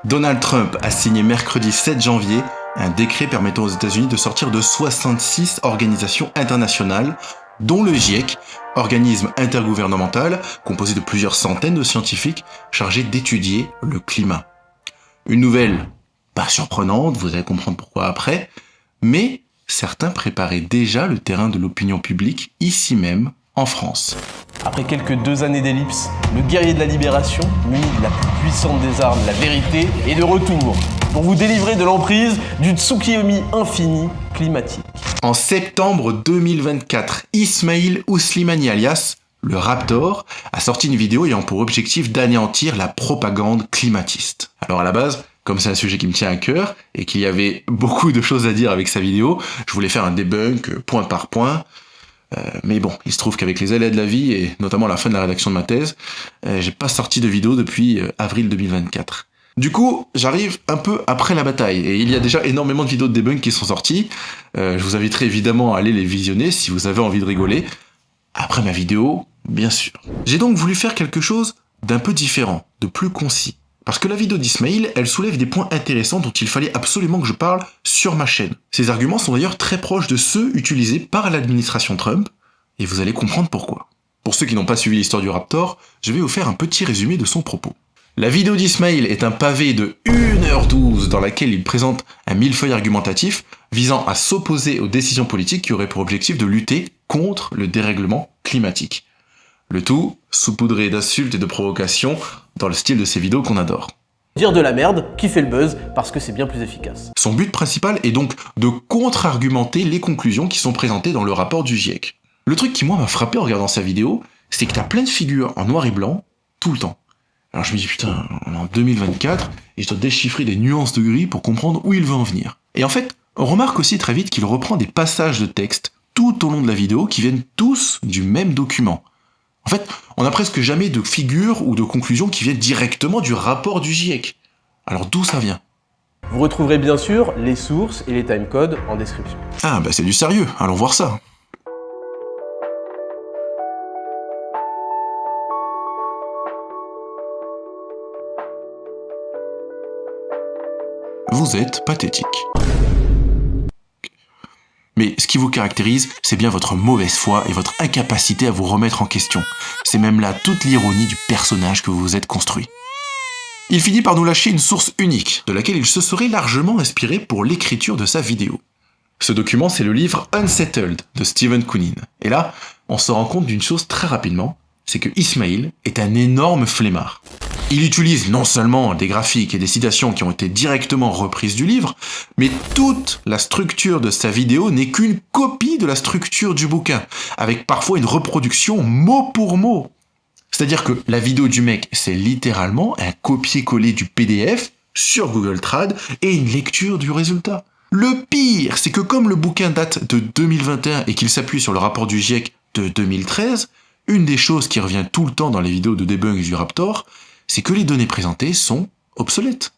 Donald Trump a signé mercredi 7 janvier un décret permettant aux États-Unis de sortir de 66 organisations internationales, dont le GIEC, organisme intergouvernemental composé de plusieurs centaines de scientifiques chargés d'étudier le climat. Une nouvelle pas surprenante, vous allez comprendre pourquoi après, mais certains préparaient déjà le terrain de l'opinion publique ici même en France. Après quelques 2 années d'ellipse, le guerrier de la libération, muni de la plus puissante des armes, la vérité, est de retour pour vous délivrer de l'emprise du tsunami infini climatique. En septembre 2024, Ismail Ouslimani alias le Raptor a sorti une vidéo ayant pour objectif d'anéantir la propagande climatiste. Alors à la base, comme c'est un sujet qui me tient à cœur et qu'il y avait beaucoup de choses à dire avec sa vidéo, je voulais faire un debunk point par point. Mais bon, il se trouve qu'avec les aléas de la vie, et notamment la fin de la rédaction de ma thèse, j'ai pas sorti de vidéo depuis avril 2024. Du coup, j'arrive un peu après la bataille, et il y a déjà énormément de vidéos de debunk qui sont sorties. Je vous inviterai évidemment à aller les visionner si vous avez envie de rigoler. Après ma vidéo, bien sûr. J'ai donc voulu faire quelque chose d'un peu différent, de plus concis. Parce que la vidéo d'Ismail, elle soulève des points intéressants dont il fallait absolument que je parle sur ma chaîne. Ces arguments sont d'ailleurs très proches de ceux utilisés par l'administration Trump, et vous allez comprendre pourquoi. Pour ceux qui n'ont pas suivi l'histoire du Raptor, je vais vous faire un petit résumé de son propos. La vidéo d'Ismail est un pavé de 1h12 dans laquelle il présente un millefeuille argumentatif visant à s'opposer aux décisions politiques qui auraient pour objectif de lutter contre le dérèglement climatique. Le tout saupoudré d'insultes et de provocations dans le style de ces vidéos qu'on adore. Dire de la merde qui fait le buzz parce que c'est bien plus efficace. Son but principal est donc de contre-argumenter les conclusions qui sont présentées dans le rapport du GIEC. Le truc qui moi m'a frappé en regardant sa vidéo, c'est que t'as plein de figures en noir et blanc tout le temps. Alors je me dis putain, on est en 2024 et je dois déchiffrer des nuances de gris pour comprendre où il veut en venir. Et en fait, on remarque aussi très vite qu'il reprend des passages de texte tout au long de la vidéo qui viennent tous du même document. En fait, on n'a presque jamais de figures ou de conclusions qui viennent directement du rapport du GIEC. Alors d'où ça vient ? Vous retrouverez bien sûr les sources et les timecodes en description. Ah bah c'est du sérieux, allons voir ça. Vous êtes pathétique. Mais ce qui vous caractérise, c'est bien votre mauvaise foi et votre incapacité à vous remettre en question. C'est même là toute l'ironie du personnage que vous vous êtes construit. Il finit par nous lâcher une source unique, de laquelle il se serait largement inspiré pour l'écriture de sa vidéo. Ce document, c'est le livre Unsettled de Stephen Koonin. Et là, on se rend compte d'une chose très rapidement, c'est que Ismail est un énorme flemmard. Il utilise non seulement des graphiques et des citations qui ont été directement reprises du livre, mais toute la structure de sa vidéo n'est qu'une copie de la structure du bouquin, avec parfois une reproduction mot pour mot. C'est-à-dire que la vidéo du mec, c'est littéralement un copier-coller du PDF sur Google Trad et une lecture du résultat. Le pire, c'est que comme le bouquin date de 2021 et qu'il s'appuie sur le rapport du GIEC de 2013, une des choses qui revient tout le temps dans les vidéos de debunk du Raptor, c'est que les données présentées sont obsolètes.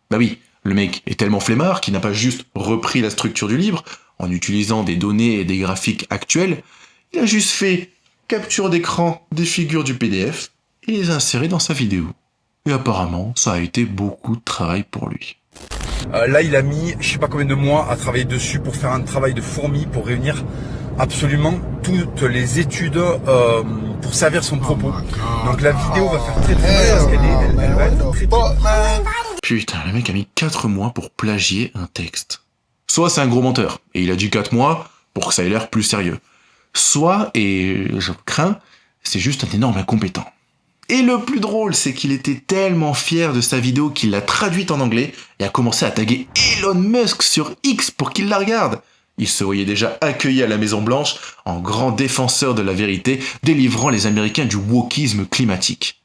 Bah oui, le mec est tellement flemmard qu'il n'a pas juste repris la structure du livre en utilisant des données et des graphiques actuels, il a juste fait capture d'écran des figures du PDF et les a insérées dans sa vidéo. Et apparemment, ça a été beaucoup de travail pour lui. Là, il a mis je sais pas combien de mois à travailler dessus pour faire un travail de fourmi, pour réunir absolument toutes les études pour servir son propos. Donc la vidéo va faire très très mal parce qu'elle va être très très... Putain, le mec a mis 4 mois pour plagier un texte. Soit c'est un gros menteur, et il a dit 4 mois pour que ça ait l'air plus sérieux. Soit, et je crains, c'est juste un énorme incompétent. Et le plus drôle, c'est qu'il était tellement fier de sa vidéo qu'il l'a traduite en anglais et a commencé à taguer Elon Musk sur X pour qu'il la regarde. Il se voyait déjà accueilli à la Maison Blanche en grand défenseur de la vérité, délivrant les Américains du wokisme climatique.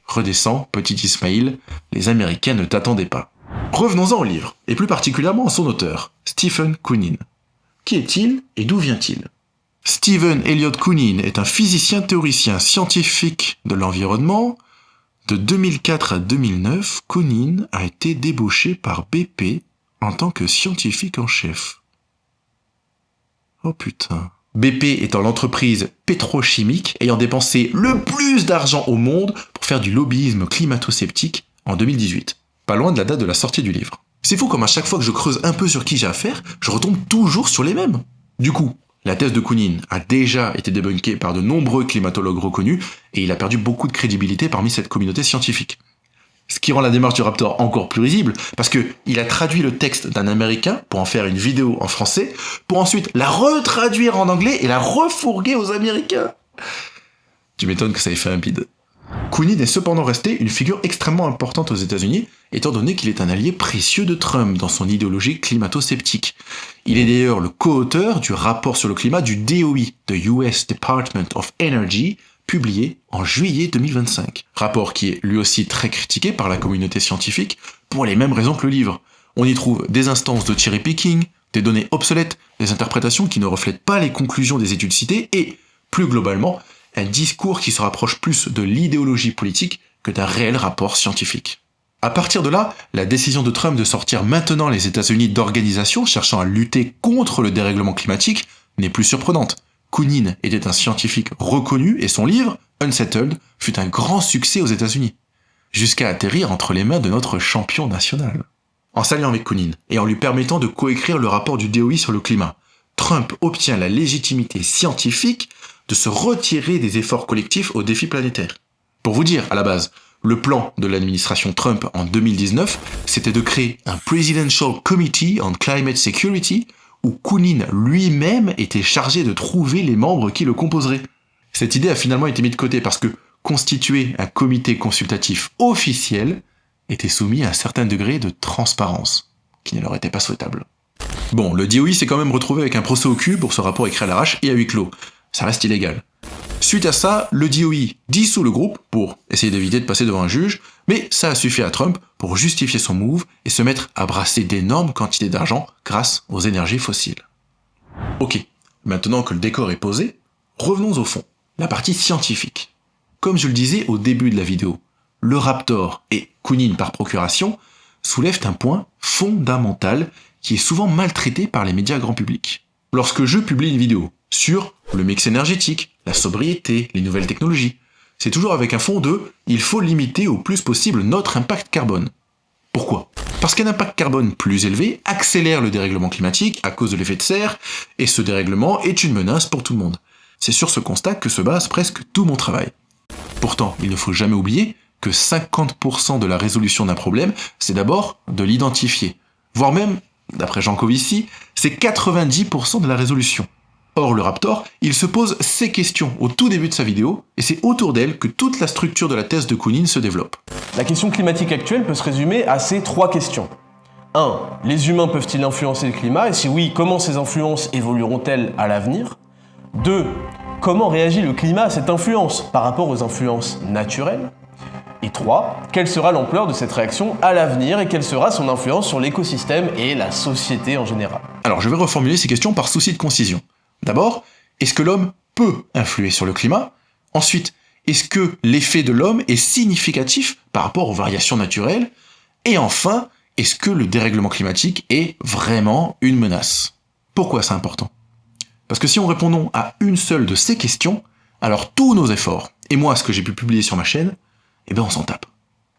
Redescends, petit Ismail, les Américains ne t'attendaient pas. Revenons-en au livre, et plus particulièrement à son auteur, Stephen Koonin. Qui est-il et d'où vient-il ? Stephen Elliott Koonin est un physicien théoricien scientifique de l'environnement. De 2004 à 2009, Koonin a été débauché par BP en tant que scientifique en chef. Oh putain. BP étant l'entreprise pétrochimique ayant dépensé le plus d'argent au monde pour faire du lobbyisme climato-sceptique en 2018. pas loin de la date de la sortie du livre. C'est fou comme à chaque fois que je creuse un peu sur qui j'ai affaire, je retombe toujours sur les mêmes. Du coup, la thèse de Kounin a déjà été débunkée par de nombreux climatologues reconnus et il a perdu beaucoup de crédibilité parmi cette communauté scientifique. Ce qui rend la démarche du Raptor encore plus risible, parce que il a traduit le texte d'un Américain pour en faire une vidéo en français, pour ensuite la retraduire en anglais et la refourguer aux Américains. Tu m'étonnes que ça ait fait un bide. Kounin est cependant resté une figure extrêmement importante aux États-Unis, étant donné qu'il est un allié précieux de Trump dans son idéologie climato-sceptique. Il est d'ailleurs le co-auteur du rapport sur le climat du DOE, the US Department of Energy, publié en juillet 2025. Rapport qui est lui aussi très critiqué par la communauté scientifique pour les mêmes raisons que le livre. On y trouve des instances de cherry picking, des données obsolètes, des interprétations qui ne reflètent pas les conclusions des études citées et, plus globalement, un discours qui se rapproche plus de l'idéologie politique que d'un réel rapport scientifique. À partir de là, la décision de Trump de sortir maintenant les États-Unis d'organisations cherchant à lutter contre le dérèglement climatique n'est plus surprenante. Kounin était un scientifique reconnu et son livre, Unsettled, fut un grand succès aux États-Unis, jusqu'à atterrir entre les mains de notre champion national. En s'alliant avec Kounin et en lui permettant de coécrire le rapport du DOE sur le climat, Trump obtient la légitimité scientifique de se retirer des efforts collectifs aux défis planétaires. Pour vous dire, à la base, le plan de l'administration Trump en 2019, c'était de créer un Presidential Committee on Climate Security, où Kounin lui-même était chargé de trouver les membres qui le composeraient. Cette idée a finalement été mise de côté parce que constituer un comité consultatif officiel était soumis à un certain degré de transparence, qui ne leur était pas souhaitable. Bon, le DOE s'est quand même retrouvé avec un procès au cul pour ce rapport écrit à l'arrache et à huis clos. Ça reste illégal. Suite à ça, le DOE dissout le groupe pour essayer d'éviter de passer devant un juge, mais ça a suffi à Trump pour justifier son move et se mettre à brasser d'énormes quantités d'argent grâce aux énergies fossiles. Ok, maintenant que le décor est posé, revenons au fond, la partie scientifique. Comme je le disais au début de la vidéo, le Raptor et Kounin par procuration soulèvent un point fondamental qui est souvent maltraité par les médias grand public. Lorsque je publie une vidéo sur le mix énergétique, la sobriété, les nouvelles technologies, c'est toujours avec un fond de « il faut limiter au plus possible notre impact carbone ». Pourquoi ? Parce qu'un impact carbone plus élevé accélère le dérèglement climatique à cause de l'effet de serre, et ce dérèglement est une menace pour tout le monde. C'est sur ce constat que se base presque tout mon travail. Pourtant, il ne faut jamais oublier que 50% de la résolution d'un problème, c'est d'abord de l'identifier. Voire même, d'après Jean Covici, c'est 90% de la résolution. Or, le Raptor, il se pose ces questions au tout début de sa vidéo, et c'est autour d'elle que toute la structure de la thèse de Kounin se développe. La question climatique actuelle peut se résumer à ces 3 questions. 1. Les humains peuvent-ils influencer le climat? Et si oui, comment ces influences évolueront-elles à l'avenir? 2. Comment réagit le climat à cette influence par rapport aux influences naturelles? Et 3. Quelle sera l'ampleur de cette réaction à l'avenir et quelle sera son influence sur l'écosystème et la société en général? Alors, je vais reformuler ces questions par souci de concision. D'abord, est-ce que l'homme peut influer sur le climat? Ensuite, est-ce que l'effet de l'homme est significatif par rapport aux variations naturelles? Et enfin, est-ce que le dérèglement climatique est vraiment une menace? Pourquoi c'est important? Parce que si on répond non à une seule de ces questions, alors tous nos efforts, et moi ce que j'ai pu publier sur ma chaîne, eh ben on s'en tape.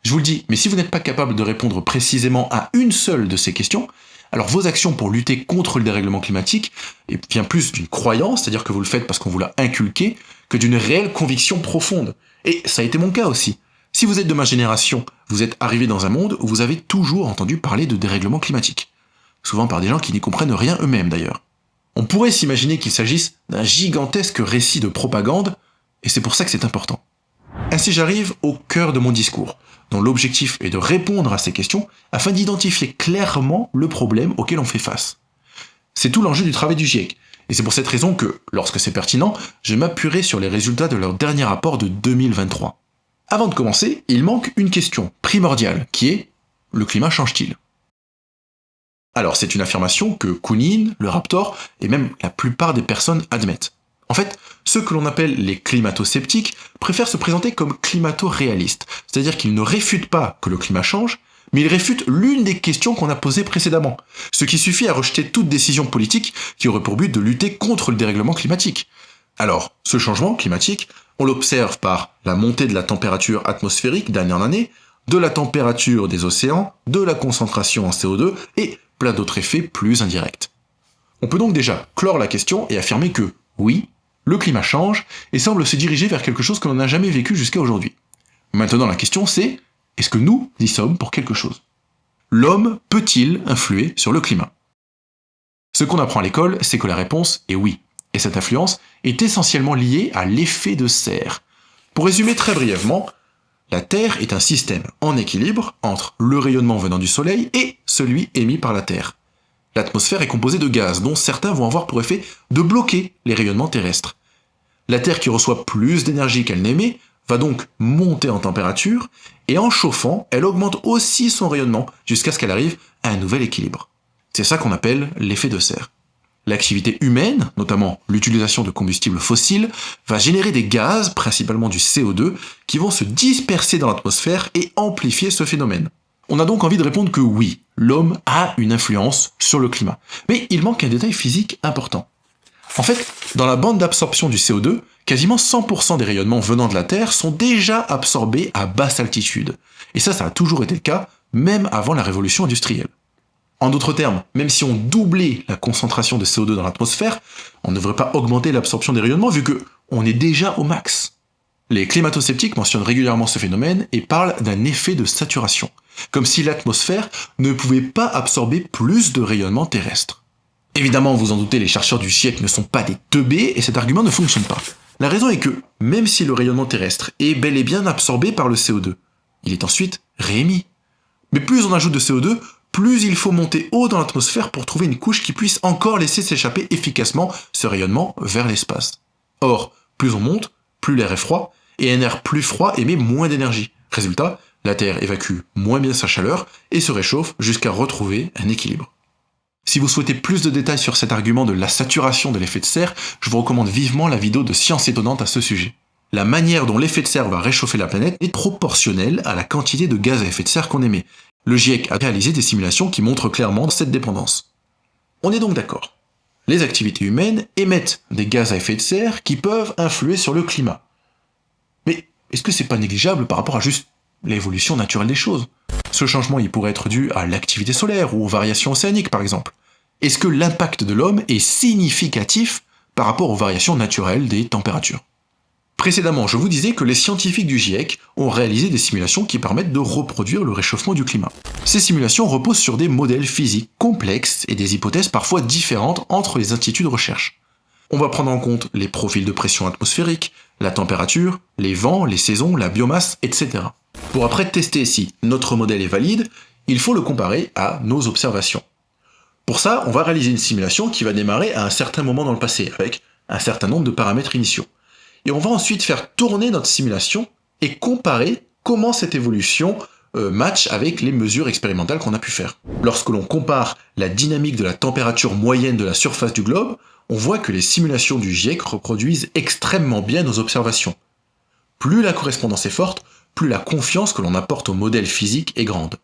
Je vous le dis, mais si vous n'êtes pas capable de répondre précisément à une seule de ces questions, alors vos actions pour lutter contre le dérèglement climatique vient plus d'une croyance, c'est-à-dire que vous le faites parce qu'on vous l'a inculqué, que d'une réelle conviction profonde. Et ça a été mon cas aussi. Si vous êtes de ma génération, vous êtes arrivé dans un monde où vous avez toujours entendu parler de dérèglement climatique. Souvent par des gens qui n'y comprennent rien eux-mêmes d'ailleurs. On pourrait s'imaginer qu'il s'agisse d'un gigantesque récit de propagande, et c'est pour ça que c'est important. Ainsi j'arrive au cœur de mon discours, dont l'objectif est de répondre à ces questions afin d'identifier clairement le problème auquel on fait face. C'est tout l'enjeu du travail du GIEC, et c'est pour cette raison que, lorsque c'est pertinent, je m'appuierai sur les résultats de leur dernier rapport de 2023. Avant de commencer, il manque une question primordiale, qui est « le climat change-t-il » Alors c'est une affirmation que Kounin, le Raptor, et même la plupart des personnes admettent. En fait, ceux que l'on appelle les climato-sceptiques préfèrent se présenter comme climato-réalistes, c'est-à-dire qu'ils ne réfutent pas que le climat change, mais ils réfutent l'une des questions qu'on a posées précédemment, ce qui suffit à rejeter toute décision politique qui aurait pour but de lutter contre le dérèglement climatique. Alors, ce changement climatique, on l'observe par la montée de la température atmosphérique d'année en année, de la température des océans, de la concentration en CO2 et plein d'autres effets plus indirects. On peut donc déjà clore la question et affirmer que, oui, le climat change et semble se diriger vers quelque chose que l'on n'a jamais vécu jusqu'à aujourd'hui. Maintenant la question c'est, est-ce que nous y sommes pour quelque chose ? L'homme peut-il influer sur le climat ? Ce qu'on apprend à l'école, c'est que la réponse est oui. Et cette influence est essentiellement liée à l'effet de serre. Pour résumer très brièvement, la Terre est un système en équilibre entre le rayonnement venant du Soleil et celui émis par la Terre. L'atmosphère est composée de gaz, dont certains vont avoir pour effet de bloquer les rayonnements terrestres. La Terre qui reçoit plus d'énergie qu'elle n'émet va donc monter en température, et en chauffant, elle augmente aussi son rayonnement jusqu'à ce qu'elle arrive à un nouvel équilibre. C'est ça qu'on appelle l'effet de serre. L'activité humaine, notamment l'utilisation de combustibles fossiles, va générer des gaz, principalement du CO2, qui vont se disperser dans l'atmosphère et amplifier ce phénomène. On a donc envie de répondre que oui, l'homme a une influence sur le climat. Mais il manque un détail physique important. En fait, dans la bande d'absorption du CO2, quasiment 100% des rayonnements venant de la Terre sont déjà absorbés à basse altitude. Et ça a toujours été le cas, même avant la révolution industrielle. En d'autres termes, même si on doublait la concentration de CO2 dans l'atmosphère, on ne devrait pas augmenter l'absorption des rayonnements vu qu'on est déjà au max. Les climato-sceptiques mentionnent régulièrement ce phénomène et parlent d'un effet de saturation, comme si l'atmosphère ne pouvait pas absorber plus de rayonnements terrestres. Évidemment, vous en doutez, les chercheurs du GIEC ne sont pas des teubés et cet argument ne fonctionne pas. La raison est que, même si le rayonnement terrestre est bel et bien absorbé par le CO2, il est ensuite réémis. Mais plus on ajoute de CO2, plus il faut monter haut dans l'atmosphère pour trouver une couche qui puisse encore laisser s'échapper efficacement ce rayonnement vers l'espace. Or, plus on monte, plus l'air est froid, et un air plus froid émet moins d'énergie. Résultat, la Terre évacue moins bien sa chaleur et se réchauffe jusqu'à retrouver un équilibre. Si vous souhaitez plus de détails sur cet argument de la saturation de l'effet de serre, je vous recommande vivement la vidéo de Science étonnante à ce sujet. La manière dont l'effet de serre va réchauffer la planète est proportionnelle à la quantité de gaz à effet de serre qu'on émet. Le GIEC a réalisé des simulations qui montrent clairement cette dépendance. On est donc d'accord. Les activités humaines émettent des gaz à effet de serre qui peuvent influer sur le climat. Mais est-ce que c'est pas négligeable par rapport à juste l'évolution naturelle des choses ? Ce changement, il pourrait être dû à l'activité solaire ou aux variations océaniques, par exemple. Est-ce que l'impact de l'homme est significatif par rapport aux variations naturelles des températures ? Précédemment, je vous disais que les scientifiques du GIEC ont réalisé des simulations qui permettent de reproduire le réchauffement du climat. Ces simulations reposent sur des modèles physiques complexes et des hypothèses parfois différentes entre les instituts de recherche. On va prendre en compte les profils de pression atmosphérique, la température, les vents, les saisons, la biomasse, etc. Pour après tester si notre modèle est valide, il faut le comparer à nos observations. Pour ça, on va réaliser une simulation qui va démarrer à un certain moment dans le passé, avec un certain nombre de paramètres initiaux. Et on va ensuite faire tourner notre simulation et comparer comment cette évolution match avec les mesures expérimentales qu'on a pu faire. Lorsque l'on compare la dynamique de la température moyenne de la surface du globe, on voit que les simulations du GIEC reproduisent extrêmement bien nos observations. Plus la correspondance est forte, plus la confiance que l'on apporte au modèle physique est grande.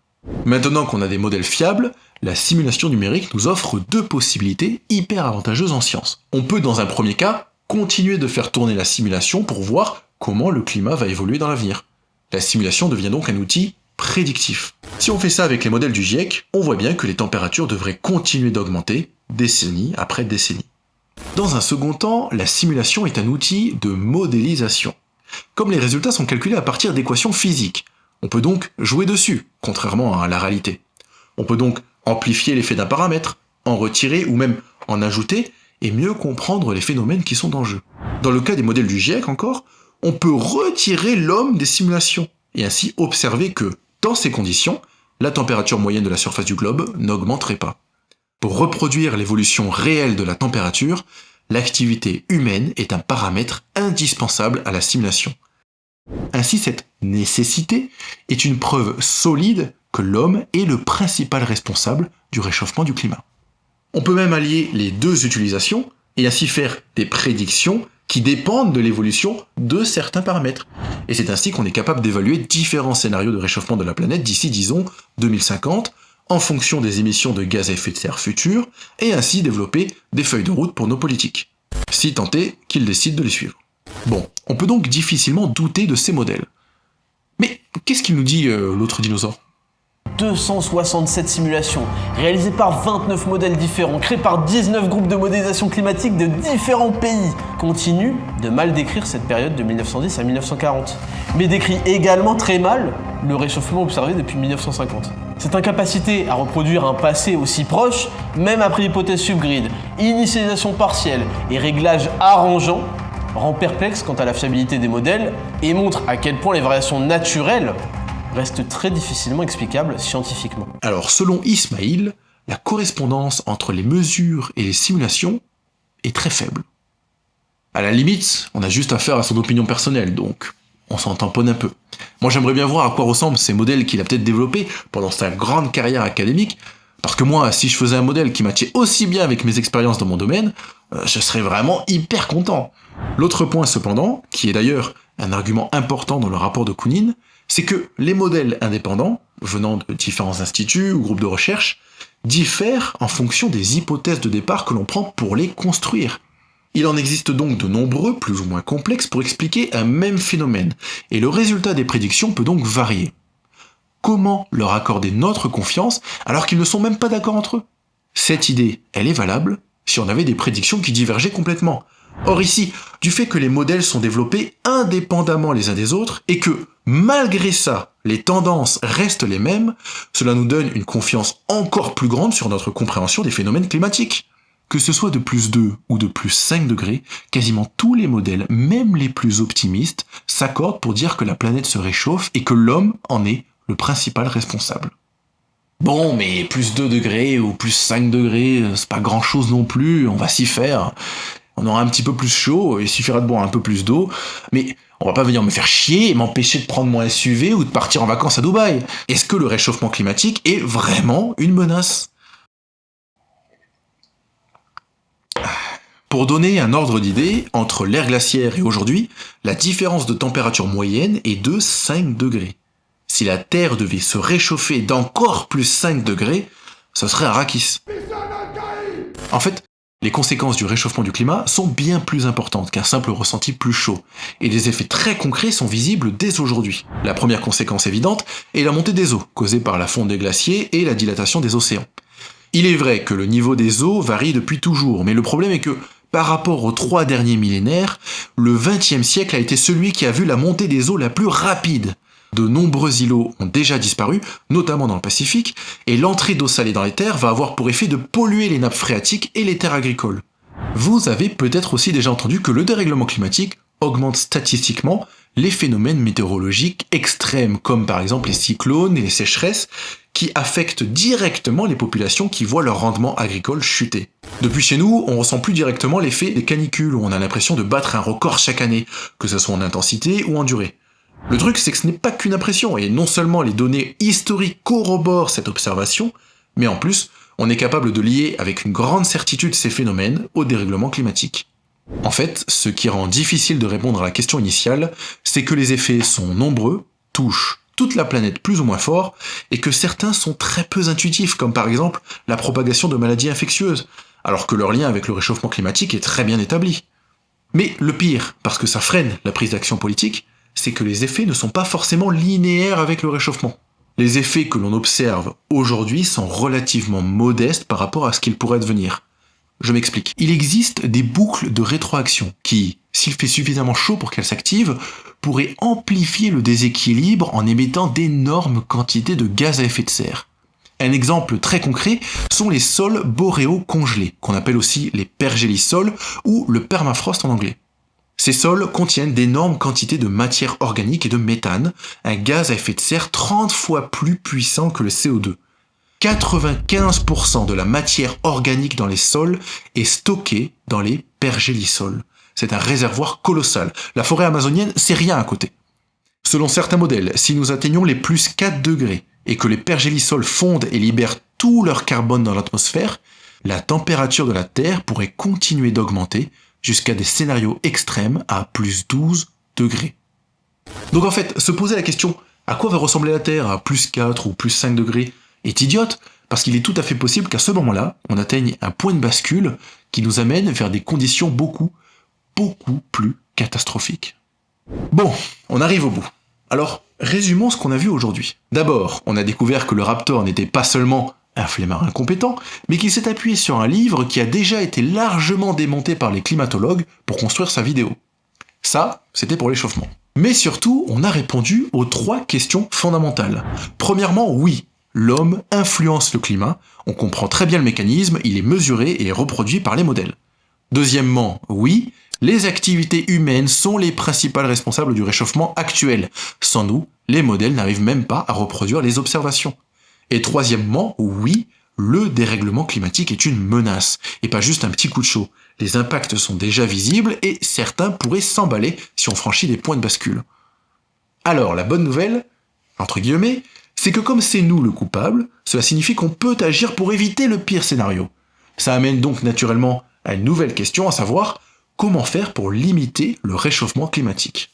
Maintenant qu'on a des modèles fiables, la simulation numérique nous offre deux possibilités hyper avantageuses en sciences. On peut dans un premier cas continuer de faire tourner la simulation pour voir comment le climat va évoluer dans l'avenir. La simulation devient donc un outil prédictif. Si on fait ça avec les modèles du GIEC, on voit bien que les températures devraient continuer d'augmenter décennie après décennie. Dans un second temps, la simulation est un outil de modélisation. Comme les résultats sont calculés à partir d'équations physiques, on peut donc jouer dessus, contrairement à la réalité. On peut donc amplifier l'effet d'un paramètre, en retirer ou même en ajouter, et mieux comprendre les phénomènes qui sont en jeu. Dans le cas des modèles du GIEC encore, on peut retirer l'homme des simulations, et ainsi observer que, dans ces conditions, la température moyenne de la surface du globe n'augmenterait pas. Pour reproduire l'évolution réelle de la température, l'activité humaine est un paramètre indispensable à la simulation. Ainsi, cette nécessité est une preuve solide que l'homme est le principal responsable du réchauffement du climat. On peut même allier les deux utilisations et ainsi faire des prédictions qui dépendent de l'évolution de certains paramètres. Et c'est ainsi qu'on est capable d'évaluer différents scénarios de réchauffement de la planète d'ici, disons, 2050, en fonction des émissions de gaz à effet de serre futures, et ainsi développer des feuilles de route pour nos politiques, si tant est qu'ils décident de les suivre. Bon, on peut donc difficilement douter de ces modèles. Mais qu'est-ce qu'il nous dit l'autre dinosaure? 267 simulations, réalisées par 29 modèles différents, créées par 19 groupes de modélisation climatique de différents pays, continuent de mal décrire cette période de 1910 à 1940, mais décrit également très mal le réchauffement observé depuis 1950. Cette incapacité à reproduire un passé aussi proche, même après hypothèse subgrid, initialisation partielle et réglage arrangeant, rend perplexe quant à la fiabilité des modèles et montre à quel point les variations naturelles restent très difficilement explicables scientifiquement. Alors, selon Ismail, la correspondance entre les mesures et les simulations est très faible. À la limite, on a juste affaire à son opinion personnelle, donc on s'en tamponne un peu. Moi, j'aimerais bien voir à quoi ressemblent ces modèles qu'il a peut-être développés pendant sa grande carrière académique, parce que moi, si je faisais un modèle qui matchait aussi bien avec mes expériences dans mon domaine, je serais vraiment hyper content. L'autre point cependant, qui est d'ailleurs un argument important dans le rapport de Kounin, c'est que les modèles indépendants, venant de différents instituts ou groupes de recherche, diffèrent en fonction des hypothèses de départ que l'on prend pour les construire. Il en existe donc de nombreux, plus ou moins complexes, pour expliquer un même phénomène, et le résultat des prédictions peut donc varier. Comment leur accorder notre confiance alors qu'ils ne sont même pas d'accord entre eux? Cette idée, elle est valable si on avait des prédictions qui divergeaient complètement. Or ici, du fait que les modèles sont développés indépendamment les uns des autres, et que, malgré ça, les tendances restent les mêmes, cela nous donne une confiance encore plus grande sur notre compréhension des phénomènes climatiques. Que ce soit de plus 2 ou de plus 5 degrés, quasiment tous les modèles, même les plus optimistes, s'accordent pour dire que la planète se réchauffe et que l'homme en est le principal responsable. Bon, mais plus 2 degrés ou plus 5 degrés, c'est pas grand chose non plus, on va s'y faire. On aura un petit peu plus chaud, il suffira de boire un peu plus d'eau, mais on va pas venir me faire chier et m'empêcher de prendre mon SUV ou de partir en vacances à Dubaï. Est-ce que le réchauffement climatique est vraiment une menace? Pour donner un ordre d'idée, entre l'ère glaciaire et aujourd'hui, la différence de température moyenne est de 5 degrés. Si la Terre devait se réchauffer d'encore plus 5 degrés, ce serait Arrakis. En fait, les conséquences du réchauffement du climat sont bien plus importantes qu'un simple ressenti plus chaud, et des effets très concrets sont visibles dès aujourd'hui. La première conséquence évidente est la montée des eaux, causée par la fonte des glaciers et la dilatation des océans. Il est vrai que le niveau des eaux varie depuis toujours, mais le problème est que, par rapport aux 3 derniers millénaires, le XXe siècle a été celui qui a vu la montée des eaux la plus rapide. De nombreux îlots ont déjà disparu, notamment dans le Pacifique, et l'entrée d'eau salée dans les terres va avoir pour effet de polluer les nappes phréatiques et les terres agricoles. Vous avez peut-être aussi déjà entendu que le dérèglement climatique augmente statistiquement les phénomènes météorologiques extrêmes, comme par exemple les cyclones et les sécheresses, qui affectent directement les populations qui voient leur rendement agricole chuter. Depuis chez nous, on ressent plus directement l'effet des canicules, où on a l'impression de battre un record chaque année, que ce soit en intensité ou en durée. Le truc, c'est que ce n'est pas qu'une impression, et non seulement les données historiques corroborent cette observation, mais en plus, on est capable de lier avec une grande certitude ces phénomènes au dérèglement climatique. En fait, ce qui rend difficile de répondre à la question initiale, c'est que les effets sont nombreux, touchent toute la planète plus ou moins fort, et que certains sont très peu intuitifs, comme par exemple la propagation de maladies infectieuses, alors que leur lien avec le réchauffement climatique est très bien établi. Mais le pire, parce que ça freine la prise d'action politique, c'est que les effets ne sont pas forcément linéaires avec le réchauffement. Les effets que l'on observe aujourd'hui sont relativement modestes par rapport à ce qu'ils pourraient devenir. Je m'explique. Il existe des boucles de rétroaction qui, s'il fait suffisamment chaud pour qu'elles s'activent, pourraient amplifier le déséquilibre en émettant d'énormes quantités de gaz à effet de serre. Un exemple très concret sont les sols boréaux congelés, qu'on appelle aussi les pergélisols ou le permafrost en anglais. Ces sols contiennent d'énormes quantités de matière organique et de méthane, un gaz à effet de serre 30 fois plus puissant que le CO2. 95% de la matière organique dans les sols est stockée dans les pergélisols. C'est un réservoir colossal. La forêt amazonienne, c'est rien à côté. Selon certains modèles, si nous atteignons les plus 4 degrés et que les pergélisols fondent et libèrent tout leur carbone dans l'atmosphère, la température de la Terre pourrait continuer d'augmenter jusqu'à des scénarios extrêmes à plus 12 degrés. Donc en fait, se poser la question à quoi va ressembler la Terre à plus 4 ou plus 5 degrés est idiote, parce qu'il est tout à fait possible qu'à ce moment-là, on atteigne un point de bascule qui nous amène vers des conditions beaucoup plus catastrophiques. Bon, on arrive au bout. Alors, Résumons ce qu'on a vu aujourd'hui. D'abord, on a découvert que le Raptor n'était pas seulement un flemmard incompétent, mais qu'il s'est appuyé sur un livre qui a déjà été largement démonté par les climatologues pour construire sa vidéo. Ça, c'était pour l'échauffement. Mais surtout, on a répondu aux 3 questions fondamentales. Premièrement, oui, l'homme influence le climat, on comprend très bien le mécanisme, il est mesuré et reproduit par les modèles. Deuxièmement, oui, les activités humaines sont les principales responsables du réchauffement actuel. Sans nous, les modèles n'arrivent même pas à reproduire les observations. Et troisièmement, oui, le dérèglement climatique est une menace, et pas juste un petit coup de chaud. Les impacts sont déjà visibles et certains pourraient s'emballer si on franchit les points de bascule. Alors, la bonne nouvelle, entre guillemets, c'est que comme c'est nous le coupable, cela signifie qu'on peut agir pour éviter le pire scénario. Ça amène donc naturellement à une nouvelle question, à savoir comment faire pour limiter le réchauffement climatique.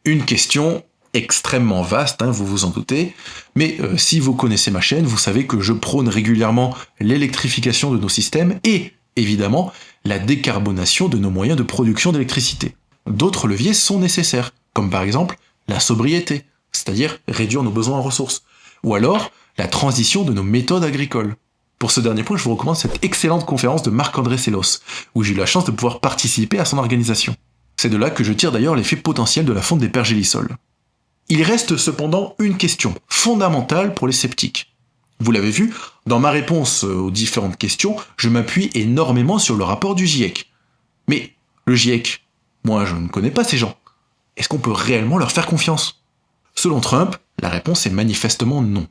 Une question extrêmement vaste, vous vous en doutez, mais si vous connaissez ma chaîne, vous savez que je prône régulièrement l'électrification de nos systèmes et, évidemment, la décarbonation de nos moyens de production d'électricité. D'autres leviers sont nécessaires, comme par exemple la sobriété, c'est-à-dire réduire nos besoins en ressources, ou alors la transition de nos méthodes agricoles. Pour ce dernier point, je vous recommande cette excellente conférence de Marc-André Sellos, où j'ai eu la chance de pouvoir participer à son organisation. C'est de là que je tire d'ailleurs l'effet potentiel de la fonte des pergélisols. Il reste cependant une question fondamentale pour les sceptiques. Vous l'avez vu, dans ma réponse aux différentes questions, je m'appuie énormément sur le rapport du GIEC. Mais le GIEC, moi je ne connais pas ces gens. Est-ce qu'on peut réellement leur faire confiance ? Selon Trump, la réponse est manifestement non.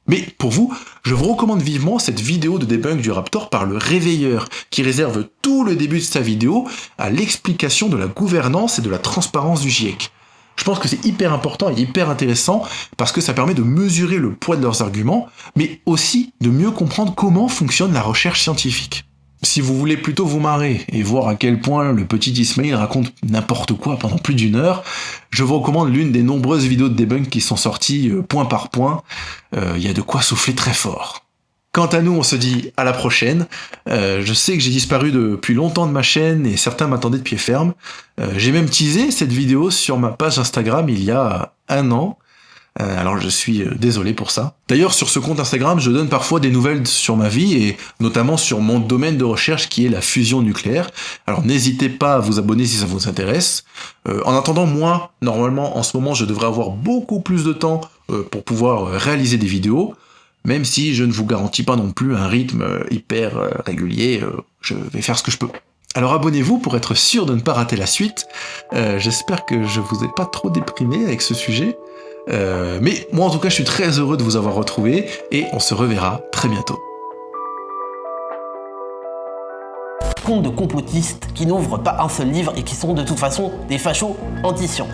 Mais pour vous, je vous recommande vivement cette vidéo de debunk du Raptor par le Réveilleur, qui réserve tout le début de sa vidéo à l'explication de la gouvernance et de la transparence du GIEC. Je pense que c'est hyper important et hyper intéressant parce que ça permet de mesurer le poids de leurs arguments, mais aussi de mieux comprendre comment fonctionne la recherche scientifique. Si vous voulez plutôt vous marrer et voir à quel point le petit Ismail raconte n'importe quoi pendant plus d'1 heure, je vous recommande l'une des nombreuses vidéos de debunk qui sont sorties point par point. Il y a de quoi souffler très fort. Quant à nous, on se dit à la prochaine. Je sais que j'ai disparu depuis longtemps de ma chaîne et certains m'attendaient de pied ferme. J'ai même teasé cette vidéo sur ma page Instagram il y a 1 an. Alors je suis désolé pour ça. D'ailleurs, sur ce compte Instagram, je donne parfois des nouvelles sur ma vie et notamment sur mon domaine de recherche qui est la fusion nucléaire. Alors n'hésitez pas à vous abonner si ça vous intéresse. En attendant, moi, normalement, en ce moment, je devrais avoir beaucoup plus de temps pour pouvoir réaliser des vidéos. Même si je ne vous garantis pas non plus un rythme hyper régulier, je vais faire ce que je peux. Alors abonnez-vous pour être sûr de ne pas rater la suite. J'espère que je vous ai pas trop déprimé avec ce sujet. Mais moi en tout cas je suis très heureux de vous avoir retrouvé et on se reverra très bientôt. Compte de complotistes qui n'ouvrent pas un seul livre et qui sont de toute façon des fachos anti-science.